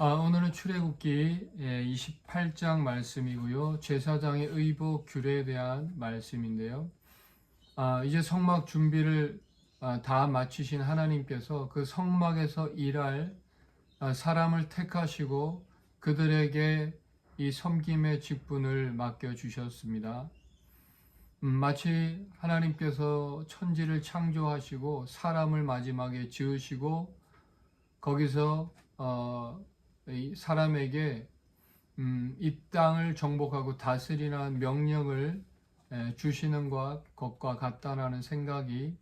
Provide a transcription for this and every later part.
오늘은 출애굽기 28장 말씀이고요. 제사장의 의복 규례에 대한 말씀인데요. 이제 성막 준비를 다 마치신 하나님께서 그 성막에서 일할 사람을 택하시고 그들에게 이 섬김의 직분을 맡겨주셨습니다. 마치 하나님께서 천지를 창조하시고 사람을 마지막에 지으시고 거기서 이 사람에게 이 땅을 정복하고 다스리라는 명령을 주시는 것과 같다라는 생각이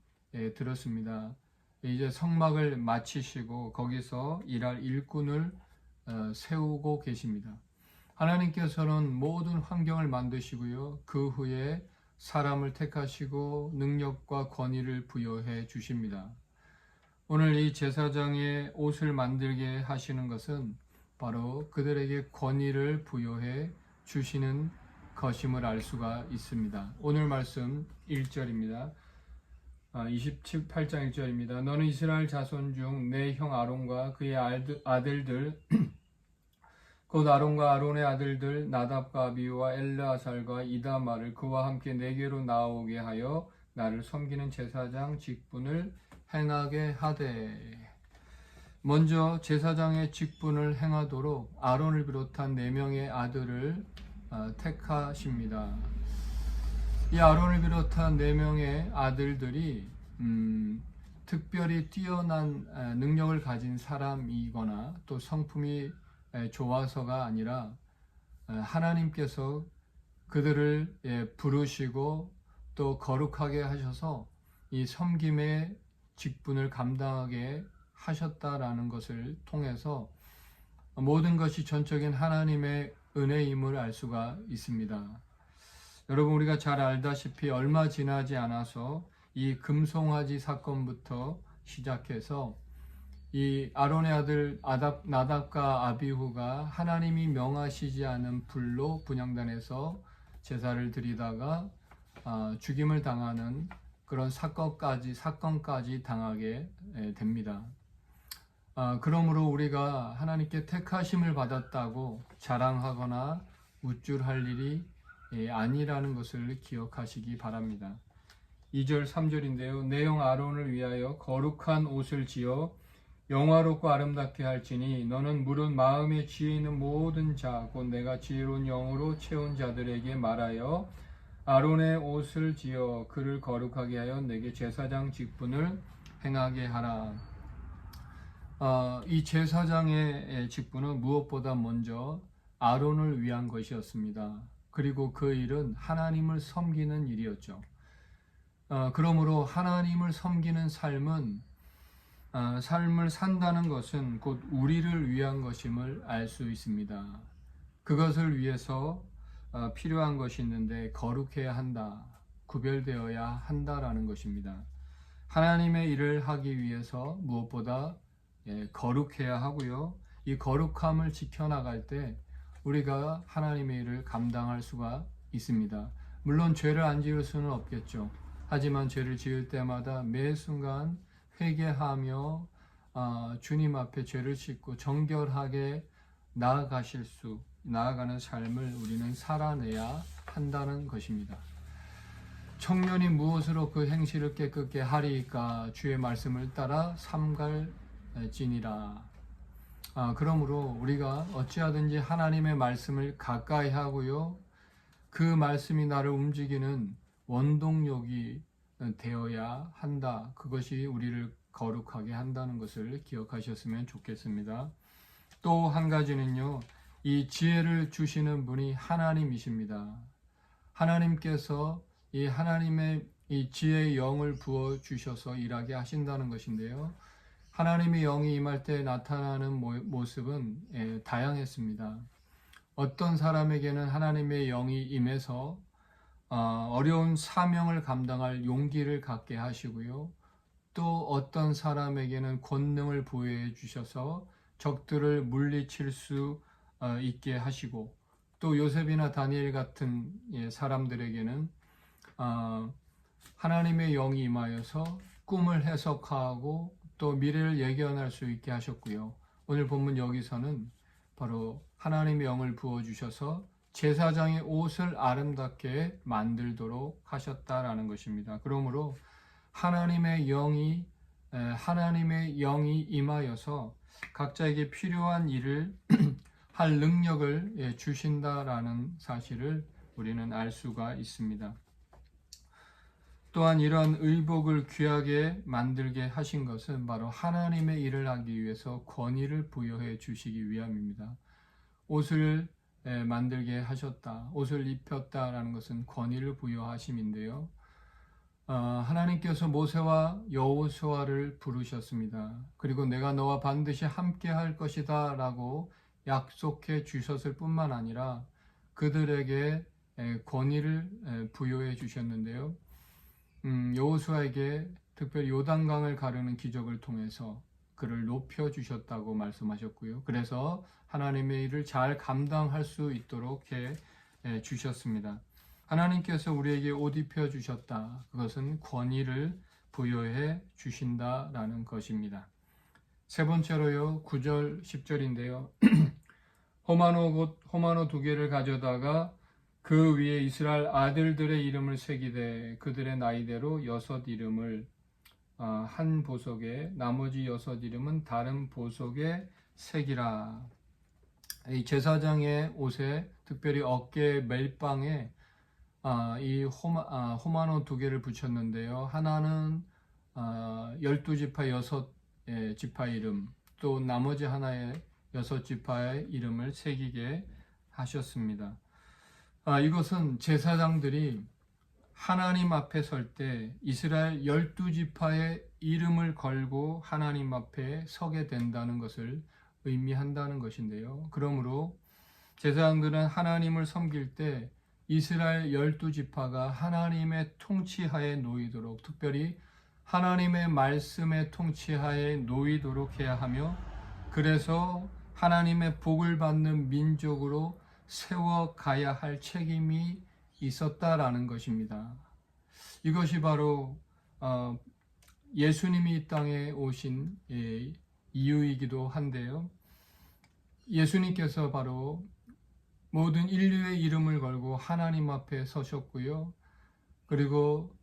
들었습니다. 이제 성막을 마치시고 거기서 일할 일꾼을 세우고 계십니다. 하나님께서는 모든 환경을 만드시고요. 그 후에 사람을 택하시고 능력과 권위를 부여해 주십니다. 오늘 이 제사장의 옷을 만들게 하시는 것은 바로 그들에게 권위를 부여해 주시는 것임을 알 수가 있습니다. 오늘 말씀 1절입니다. 28장 1절입니다. 너는 이스라엘 자손 중 내 형 아론과 그의 아들들 곧 아론과 아론의 아들들 나답과 아비후와 엘르아살과 이다말을 그와 함께 내게로 나오게 하여 나를 섬기는 제사장 직분을 행하게 하되. 먼저 제사장의 직분을 행하도록 아론을 비롯한 4명의 아들을 택하십니다. 이 아론을 비롯한 4명의 아들들이 특별히 뛰어난 능력을 가진 사람이거나 또 성품이 좋아서가 아니라 하나님께서 그들을 부르시고 또 거룩하게 하셔서 이 섬김의 직분을 감당하게 하셨다라는 것을 통해서 모든 것이 전적인 하나님의 은혜임을 알 수가 있습니다. 여러분, 우리가 잘 알다시피 얼마 지나지 않아서 이 금송아지 사건부터 시작해서 이 아론의 아들 나답과 아비후가 하나님이 명하시지 않은 불로 분향단에서 제사를 드리다가 죽임을 당하는 그런 사건까지 당하게 됩니다. 그러므로 우리가 하나님께 택하심을 받았다고 자랑하거나 우쭐할 일이 아니라는 것을 기억하시기 바랍니다. 2절 3절인데요. 내 형 아론을 위하여 거룩한 옷을 지어 영화롭고 아름답게 할지니 너는 물은 마음에 지혜 있는 모든 자 곧 내가 지혜로운 영으로 채운 자들에게 말하여 아론의 옷을 지어 그를 거룩하게 하여 내게 제사장 직분을 행하게 하라. 이 제사장의 직분은 무엇보다 먼저 아론을 위한 것이었습니다. 그리고 그 일은 하나님을 섬기는 일이었죠. 그러므로 하나님을 섬기는 삶을 산다는 것은 곧 우리를 위한 것임을 알 수 있습니다. 그것을 위해서 필요한 것이 있는데 거룩해야 한다, 구별되어야 한다라는 것입니다. 하나님의 일을 하기 위해서 무엇보다 거룩해야 하고요. 이 거룩함을 지켜나갈 때 우리가 하나님의 일을 감당할 수가 있습니다. 물론 죄를 안 지을 수는 없겠죠. 하지만 죄를 지을 때마다 매 순간 회개하며 주님 앞에 죄를 씻고 정결하게 나아가는 삶을 우리는 살아내야 한다는 것입니다. 청년이 무엇으로 그 행실을 깨끗게 하리이까 주의 말씀을 따라 삼갈지니라. 그러므로 우리가 어찌하든지 하나님의 말씀을 가까이 하고요. 그 말씀이 나를 움직이는 원동력이 되어야 한다. 그것이 우리를 거룩하게 한다는 것을 기억하셨으면 좋겠습니다. 또 한 가지는요. 이 지혜를 주시는 분이 하나님이십니다. 하나님께서 이 하나님의 이 지혜의 영을 부어 주셔서 일하게 하신다는 것인데요. 하나님의 영이 임할 때 나타나는 모습은 다양했습니다. 어떤 사람에게는 하나님의 영이 임해서 어려운 사명을 감당할 용기를 갖게 하시고요. 또 어떤 사람에게는 권능을 부여해 주셔서 적들을 물리칠 수 있게 하시고, 또 요셉이나 다니엘 같은 사람들에게는 하나님의 영이 임하여서 꿈을 해석하고 또 미래를 예견할 수 있게 하셨고요. 오늘 본문 여기서는 바로 하나님의 영을 부어주셔서 제사장의 옷을 아름답게 만들도록 하셨다라는 것입니다. 그러므로 하나님의 영이 임하여서 각자에게 필요한 일을 할 능력을 주신다라는 사실을 우리는 알 수가 있습니다. 또한 이런 의복을 귀하게 만들게 하신 것은 바로 하나님의 일을 하기 위해서 권위를 부여해 주시기 위함입니다. 옷을 만들게 하셨다, 옷을 입혔다라는 것은 권위를 부여하심인데요. 하나님께서 모세와 여호수아를 부르셨습니다. 그리고 내가 너와 반드시 함께 할 것이다 라고 약속해 주셨을 뿐만 아니라 그들에게 권위를 부여해 주셨는데요. 여호수아에게 특별히 요단강을 가르는 기적을 통해서 그를 높여 주셨다고 말씀하셨고요. 그래서 하나님의 일을 잘 감당할 수 있도록 해 주셨습니다. 하나님께서 우리에게 옷 입혀 주셨다. 그것은 권위를 부여해 주신다라는 것입니다. 세 번째로요, 9절 10절인데요. 호마노 2개를 가져다가 그 위에 이스라엘 아들들의 이름을 새기되 그들의 나이대로 6 이름을 한 보석에 나머지 6 이름은 다른 보석에 새기라. 이 제사장의 옷에 특별히 어깨 멜빵에 이 호마노 2개를 붙였는데요. 하나는 12지파 6지파 이름, 또 나머지 하나의 6지파의 이름을 새기게 하셨습니다. 이것은 제사장들이 하나님 앞에 설 때 이스라엘 12지파의 이름을 걸고 하나님 앞에 서게 된다는 것을 의미한다는 것인데요. 그러므로 제사장들은 하나님을 섬길 때 이스라엘 12지파가 하나님의 통치하에 놓이도록, 특별히 하나님의 말씀의 통치하에 놓이도록 해야 하며, 그래서 하나님의 복을 받는 민족으로 세워가야 할 책임이 있었다라는 것입니다. 이것이 바로 예수님이 이 땅에 오신 이유이기도 한데요. 예수님께서 바로 모든 인류의 이름을 걸고 하나님 앞에 서셨고요. 그리고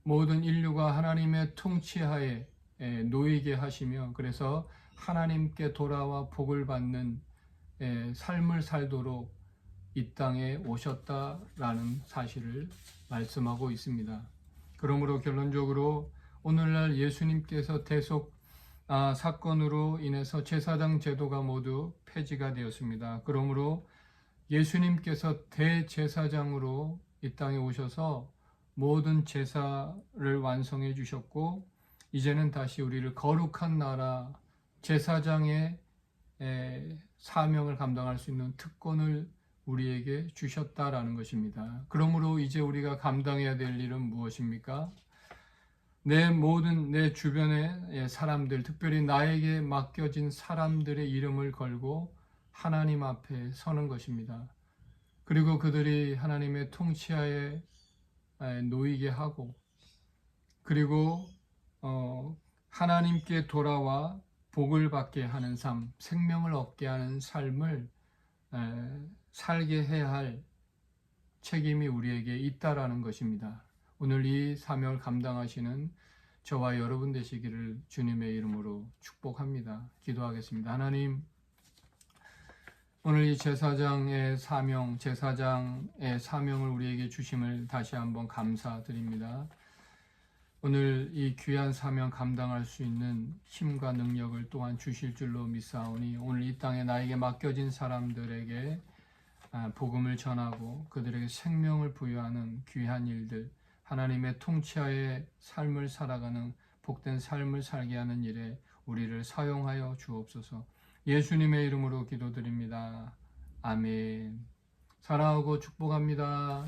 모든 인류가 하나님의 통치하에 놓이게 하시며, 그래서 하나님께 돌아와 복을 받는 삶을 살도록 이 땅에 오셨다라는 사실을 말씀하고 있습니다. 그러므로 결론적으로 오늘날 예수님께서 대속 사건으로 인해서 제사장 제도가 모두 폐지가 되었습니다. 그러므로 예수님께서 대제사장으로 이 땅에 오셔서 모든 제사를 완성해 주셨고, 이제는 다시 우리를 거룩한 나라, 제사장의 사명을 감당할 수 있는 특권을 우리에게 주셨다라는 것입니다. 그러므로 이제 우리가 감당해야 될 일은 무엇입니까? 내 주변의 사람들, 특별히 나에게 맡겨진 사람들의 이름을 걸고 하나님 앞에 서는 것입니다. 그리고 그들이 하나님의 통치하에 놓이게 하고, 그리고 하나님께 돌아와 복을 받게 하는 삶, 생명을 얻게 하는 삶을 살게 해야 할 책임이 우리에게 있다라는 것입니다. 오늘 이 사명을 감당하시는 저와 여러분 되시기를 주님의 이름으로 축복합니다. 기도하겠습니다. 하나님, 오늘 이 제사장의 사명을 우리에게 주심을 다시 한번 감사드립니다. 오늘 이 귀한 사명 감당할 수 있는 힘과 능력을 또한 주실 줄로 믿사오니, 오늘 이 땅에 나에게 맡겨진 사람들에게 복음을 전하고 그들에게 생명을 부여하는 귀한 일들, 하나님의 통치하에 삶을 살아가는 복된 삶을 살게 하는 일에 우리를 사용하여 주옵소서. 예수님의 이름으로 기도드립니다. 아멘. 사랑하고 축복합니다.